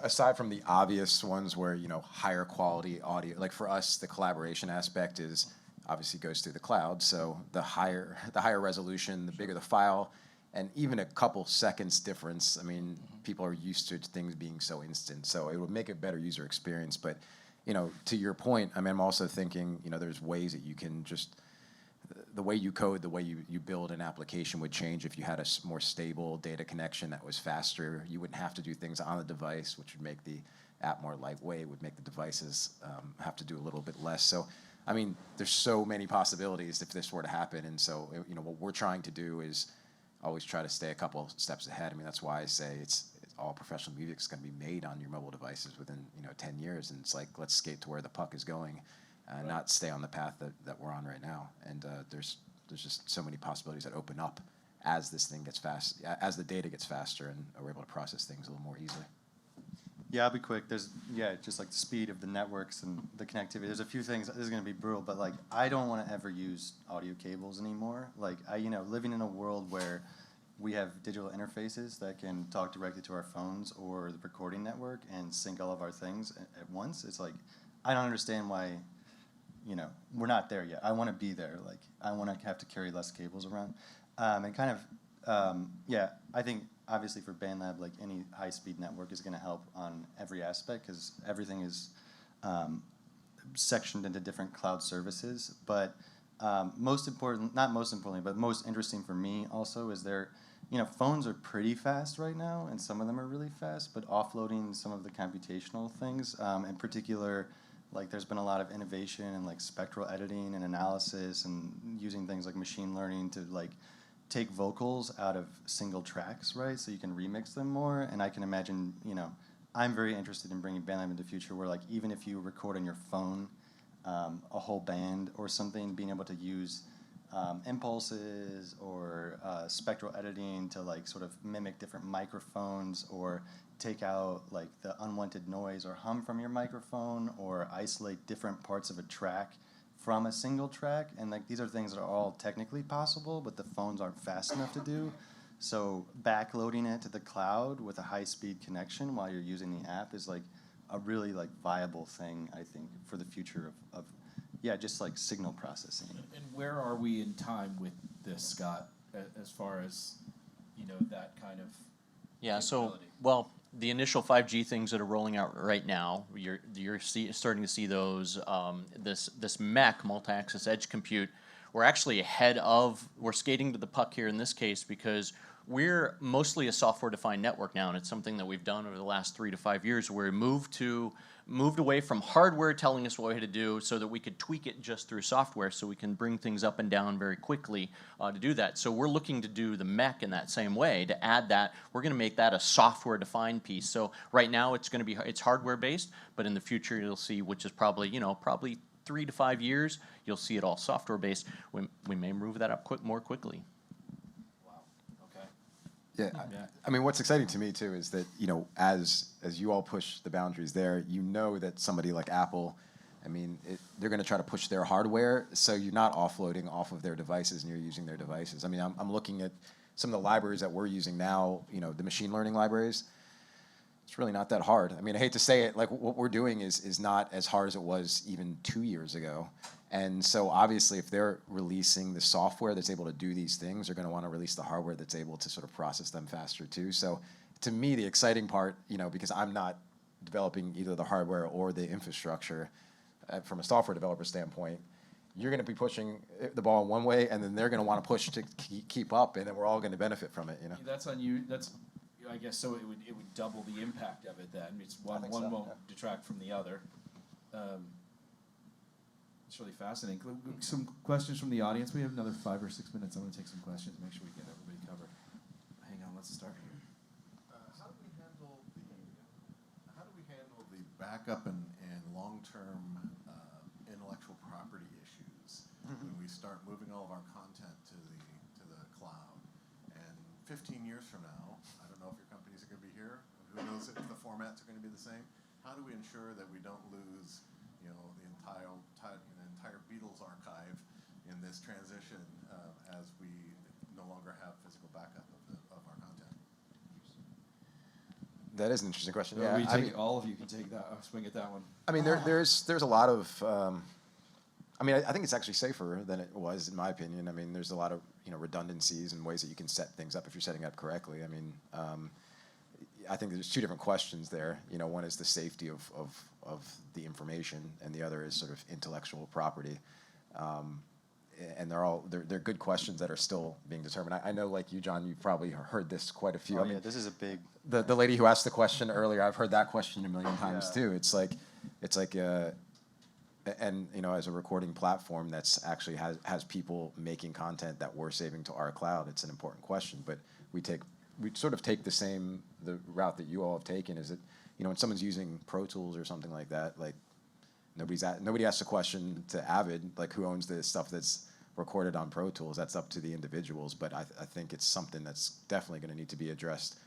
Speaker 3: aside from the obvious ones where, higher quality audio, like for us, the collaboration aspect is obviously goes through the cloud. So the higher resolution, the bigger the file, and even a couple seconds difference. I mean, people are used to things being so instant. So it would make a better user experience. But, to your point, I mean, I'm also thinking, there's ways that you can just, the way you code, the way you build an application would change if you had a more stable data connection that was faster. You wouldn't have to do things on the device, which would make the app more lightweight, would make the devices have to do a little bit less. So, I mean, there's so many possibilities if this were to happen. And so, what we're trying to do is always try to stay a couple steps ahead. I mean, that's why I say it's all professional music is going to be made on your mobile devices within 10 years. And it's like, let's skate to where the puck is going. Not stay on the path that we're on right now. And there's just so many possibilities that open up as this thing gets fast, as the data gets faster, and we're able to process things a little more easily.
Speaker 6: Yeah, I'll be quick. There's just like the speed of the networks and the connectivity. There's a few things. This is going to be brutal, but like I don't want to ever use audio cables anymore. Like living in a world where we have digital interfaces that can talk directly to our phones or the recording network and sync all of our things at once. It's like I don't understand why. We're not there yet. I want to be there. Like, I want to have to carry less cables around. And kind of, I think obviously for Bandlab, like any high-speed network is going to help on every aspect because everything is sectioned into different cloud services. But most importantly, but most interesting for me also is phones are pretty fast right now, and some of them are really fast, but offloading some of the computational things, in particular, like there's been a lot of innovation in like spectral editing and analysis and using things like machine learning to like take vocals out of single tracks, right? So you can remix them more. And I can imagine, I'm very interested in bringing Bandlab into the future where like even if you record on your phone a whole band or something, being able to use impulses or spectral editing to like sort of mimic different microphones or take out like the unwanted noise or hum from your microphone or isolate different parts of a track from a single track. And like these are things that are all technically possible, but the phones aren't fast enough to do. So backloading it to the cloud with a high-speed connection while you're using the app is like a really like viable thing, I think, for the future of just like signal processing.
Speaker 1: And where are we in time with this, Scott, as far as, that kind of capability?
Speaker 5: The initial 5G things that are rolling out right now, you're starting to see those, this MEC, multi-access edge compute, we're actually we're skating to the puck here in this case because we're mostly a software-defined network now, and it's something that we've done over the last 3 to 5 years where we moved away from hardware telling us what we had to do so that we could tweak it just through software so we can bring things up and down very quickly to do that. So we're looking to do the MEC in that same way to add that. We're going to make that a software-defined piece. So right now it's hardware-based, but in the future you'll see, which is probably 3 to 5 years, you'll see it all software-based. We may move that up more quickly.
Speaker 3: Yeah, I mean, what's exciting to me too is that as you all push the boundaries there, that somebody like Apple, I mean, they're going to try to push their hardware, so you're not offloading off of their devices and you're using their devices. I mean, I'm looking at some of the libraries that we're using now, the machine learning libraries. It's really not that hard. I mean, I hate to say it, like what we're doing is not as hard as it was even 2 years ago. And so obviously, if they're releasing the software that's able to do these things, they're going to want to release the hardware that's able to sort of process them faster too. So to me, the exciting part, because I'm not developing either the hardware or the infrastructure from a software developer standpoint, you're going to be pushing the ball in one way, and then they're going to want to push to keep up, and then we're all going to benefit from it.
Speaker 1: That's on you. That's, I guess, so it would double the impact of it then. It's one
Speaker 3: so,
Speaker 1: won't detract from the other. It's really fascinating. Some questions from the audience. We have another 5 or 6 minutes. I'm going to take some questions, make sure we get everybody covered. Hang on, let's start here.
Speaker 8: How do we handle the backup and long-term intellectual property issues when we start moving all of our content to the cloud? And 15 years from now, I don't know if your companies are going to be here. Who knows if the formats are going to be the same? How do we ensure that we don't lose, the entire Beatles archive in this transition as we no longer have physical backup of our content?
Speaker 3: That is an interesting question.
Speaker 1: All of you can take that. Swing at that one.
Speaker 3: I mean, there's a lot of. I think it's actually safer than it was, in my opinion. I mean, there's a lot of redundancies and ways that you can set things up if you're setting it up correctly. I mean, I think there's two different questions there. One is the safety of the information, and the other is sort of intellectual property. And they're good questions that are still being determined. I know, like you, John, you've probably heard this quite a few.
Speaker 6: Oh, yeah, this is a big.
Speaker 3: The lady who asked the question earlier, I've heard that question a million times too. It's like, and as a recording platform that's actually has people making content that we're saving to our cloud, it's an important question. But we sort of take the route that you all have taken. Is that when someone's using Pro Tools or something like that, like nobody asks a question to Avid, like who owns the stuff that's recorded on Pro Tools. That's up to the individuals. But I think it's something that's definitely going to need to be addressed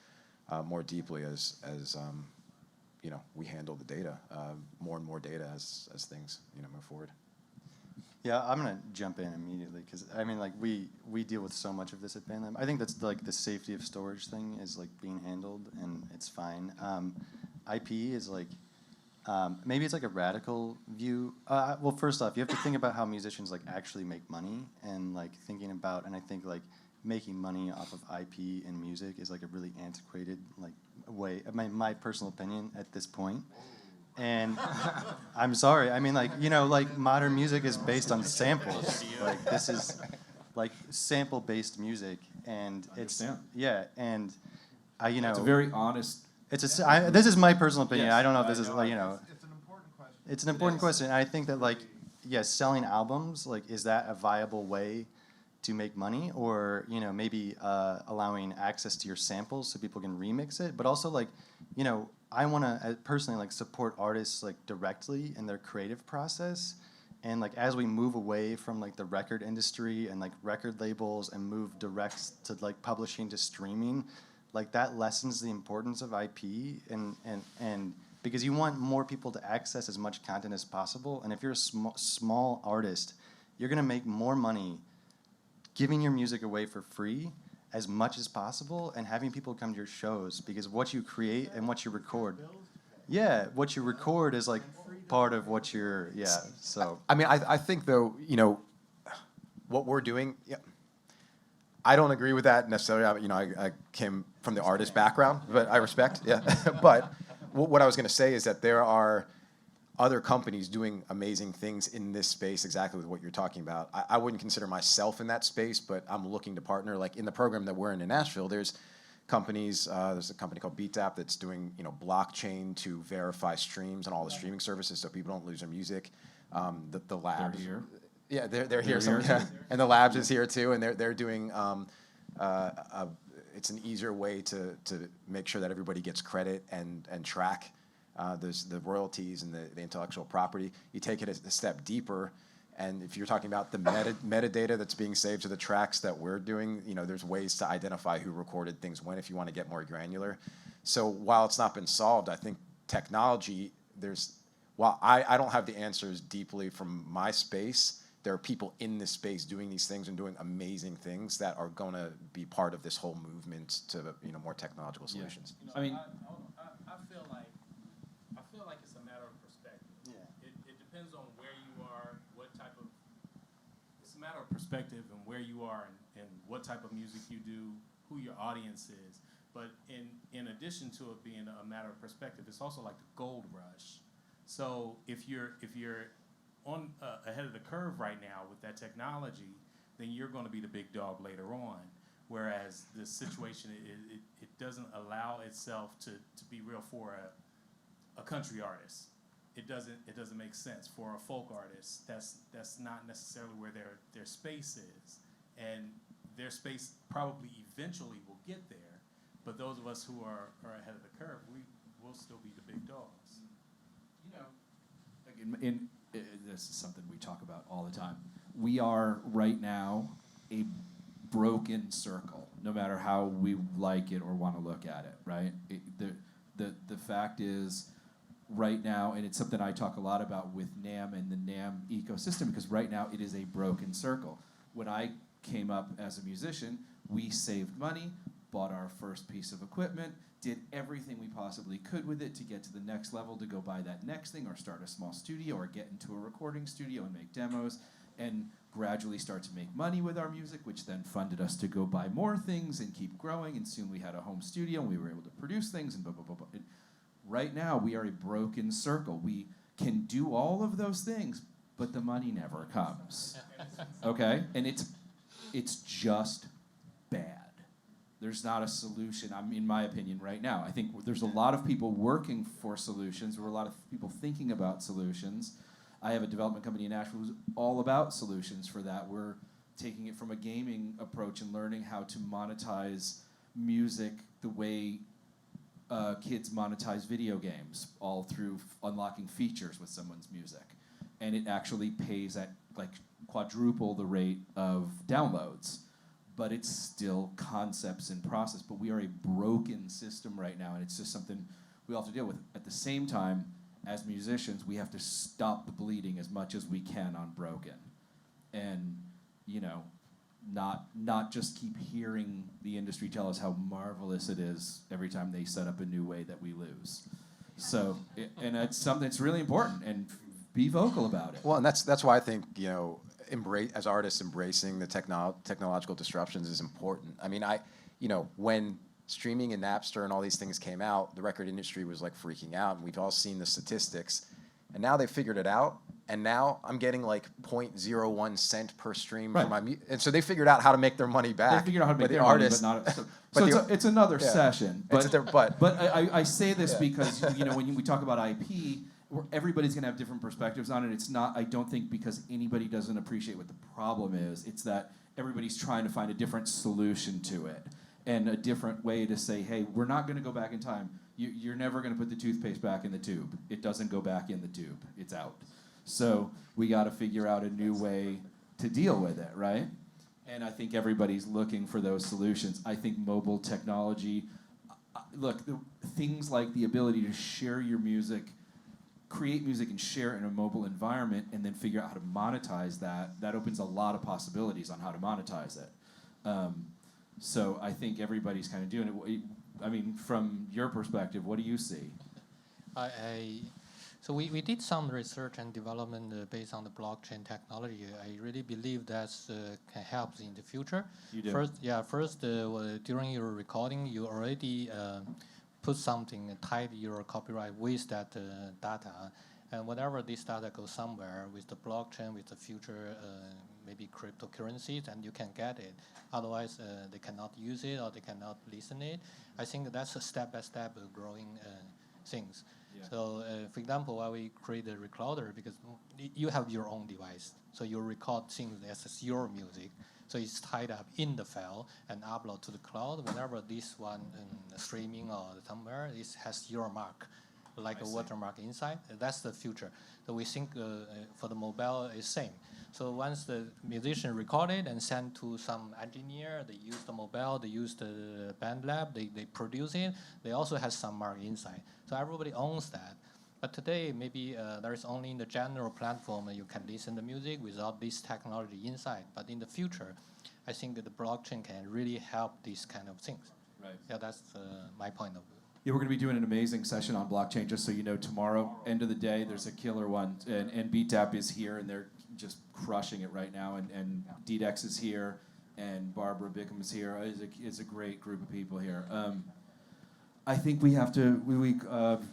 Speaker 3: more deeply as we handle the data, more and more data as things move forward.
Speaker 6: Yeah, I'm gonna jump in immediately because I mean, like we deal with so much of this at Bandlab. I think that's like the safety of storage thing is like being handled, and it's fine. IP is like maybe it's like a radical view. Well, first off, you have to think about how musicians like actually make money, and like thinking about, and I think like making money off of IP in music is like a really antiquated like way. My personal opinion at this point. And I'm sorry. I mean, like like modern music is based on samples. Like this is like sample-based music, and it's and
Speaker 1: It's a very honest.
Speaker 6: This is my personal opinion.
Speaker 1: Yes.
Speaker 6: I don't know if this is
Speaker 8: It's an important question.
Speaker 6: It's an important question. And I think that like selling albums, like is that a viable way to make money, or maybe allowing access to your samples so people can remix it, but also like I want to personally like support artists like directly in their creative process, and like as we move away from like the record industry and like record labels and move direct to like publishing to streaming, like that lessens the importance of IP and because you want more people to access as much content as possible, and if you're a small artist, you're gonna make more money giving your music away for free as much as possible and having people come to your shows, because what you create and what you record, what you record is like part of what you're, so.
Speaker 3: I mean, I think though, what we're doing, I don't agree with that necessarily. I came from the artist background, but I respect, But what I was going to say is that there are other companies doing amazing things in this space, exactly with what you're talking about. I wouldn't consider myself in that space, but I'm looking to partner. Like in the program that we're in Nashville, there's companies. There's a company called BeatApp that's doing blockchain to verify streams on all the streaming services, so people don't lose their music. The labs,
Speaker 1: They're here.
Speaker 3: Yeah, they're here.
Speaker 1: here.
Speaker 3: And the labs is here too, and they're doing. It's an easier way to make sure that everybody gets credit and track. There's the royalties and the intellectual property. You take it a step deeper, and if you're talking about the metadata that's being saved to the tracks that we're doing, there's ways to identify who recorded things when, if you want to get more granular. So while it's not been solved, I think technology, while I don't have the answers deeply from my space, there are people in this space doing these things and doing amazing things that are going to be part of this whole movement to more technological solutions.
Speaker 1: I mean,
Speaker 4: I feel like it's a matter of perspective. It depends on where you are, what type of a matter of perspective and where you are and what type of music you do, who your audience is. But in addition to it being a matter of perspective, it's also like the gold rush. So if you're on ahead of the curve right now with that technology, then you're going to be the big dog later on. Whereas the situation, it doesn't allow itself to be real for a country artist. It doesn't make sense for a folk artist. That's not necessarily where their space is, and their space probably eventually will get there. But those of us who are ahead of the curve, we will still be the big dogs.
Speaker 1: You know, this is something we talk about all the time. We are right now a broken circle, no matter how we like it or want to look at it, right? The fact is, right now, and it's something I talk a lot about with NAMM and the NAMM ecosystem, because right now it is a broken circle. When I came up as a musician, we saved money, bought our first piece of equipment, did everything we possibly could with it to get to the next level, to go buy that next thing or start a small studio or get into a recording studio and make demos, and gradually start to make money with our music, which then funded us to go buy more things and keep growing, and soon we had a home studio and we were able to produce things and blah, blah, blah, blah. And right now we are a broken circle. We can do all of those things, but the money never comes, okay? And it's just bad. There's not a solution, in my opinion, right now. I think there's a lot of people working for solutions. There are a lot of people thinking about solutions. I have a development company in Nashville who's all about solutions for that. We're taking it from a gaming approach and learning how to monetize music the way kids monetize video games, all through unlocking features with someone's music. And it actually pays at like quadruple the rate of downloads. But it's still concepts in process. But we are a broken system right now, and it's just something we all have to deal with. At the same time, as musicians, we have to stop the bleeding as much as we can on broken. And, you know, not just keep hearing the industry tell us how marvelous it is every time they set up a new way that we lose. So, and it's something that's really important, and be vocal about it.
Speaker 3: Well, and that's why I think, as artists, embracing the technological disruptions is important. I mean, when streaming and Napster and all these things came out, the record industry was like freaking out, and we've all seen the statistics. And now they figured it out, and now I'm getting like 0.01 cent per stream for my music. And so they figured out how to make their money back.
Speaker 1: They figured out how to make their money, but not. So it's another session. But I say this because when we talk about IP, everybody's going to have different perspectives on it. It's not, I don't think, because anybody doesn't appreciate what the problem is. It's that everybody's trying to find a different solution to it and a different way to say, hey, we're not going to go back in time. You're never going to put the toothpaste back in the tube. It doesn't go back in the tube. It's out. So we got to figure out a new way to deal with it, right? And I think everybody's looking for those solutions. I think mobile technology, things like the ability to share your music, create music and share it in a mobile environment, and then figure out how to monetize that opens a lot of possibilities on how to monetize it. So I think everybody's kind of doing it. I mean, from your perspective, what do you see?
Speaker 2: So we did some research and development based on the blockchain technology. I really believe that can help in the future.
Speaker 1: You do?
Speaker 2: First, during your recording, you already put something, tied your copyright with that data. And whenever this data goes somewhere with the blockchain, with the future maybe cryptocurrencies, and you can get it. Otherwise, they cannot use it or they cannot listen it. I think that's a step-by-step growing things. Yeah. So, for example, while we create a ReClouder, because you have your own device, so you record things as your music. So it's tied up in the file and upload to the cloud. Whenever this one streaming or somewhere, it has your mark, like a watermark inside. That's the future. So we think for the mobile is same. So once the musician recorded and sent to some engineer, they use the mobile, they use the Bandlab, they produce it. They also have some mark inside. So everybody owns that. But today, maybe there is only in the general platform you can listen to music without this technology inside. But in the future, I think that the blockchain can really help these kind of things.
Speaker 1: Right.
Speaker 2: Yeah, that's my point of view.
Speaker 1: Yeah, we're going to be doing an amazing session on blockchain, just so you know, tomorrow, end of the day, there's a killer one. And BTAP is here, and they're just crushing it right now. And DDEX is here, and Barbara Bickham is here. It's a great group of people here. I think we have to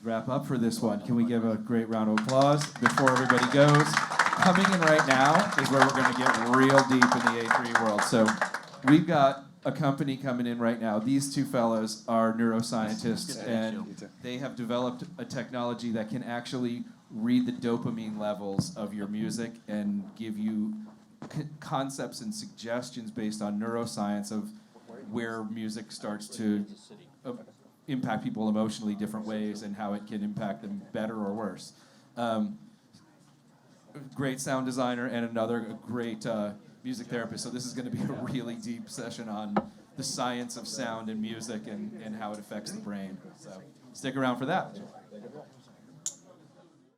Speaker 1: wrap up for this one. Can we give a great round of applause before everybody goes? Coming in right now is where we're going to get real deep in the A3 world. So we've got a company coming in right now. These two fellows are neuroscientists, and they have developed a technology that can actually read the dopamine levels of your music and give you concepts and suggestions based on neuroscience of where music starts to impact people emotionally different ways and how it can impact them better or worse. Great sound designer and another great music therapist. So this is going to be a really deep session on the science of sound and music and how it affects the brain. So stick around for that.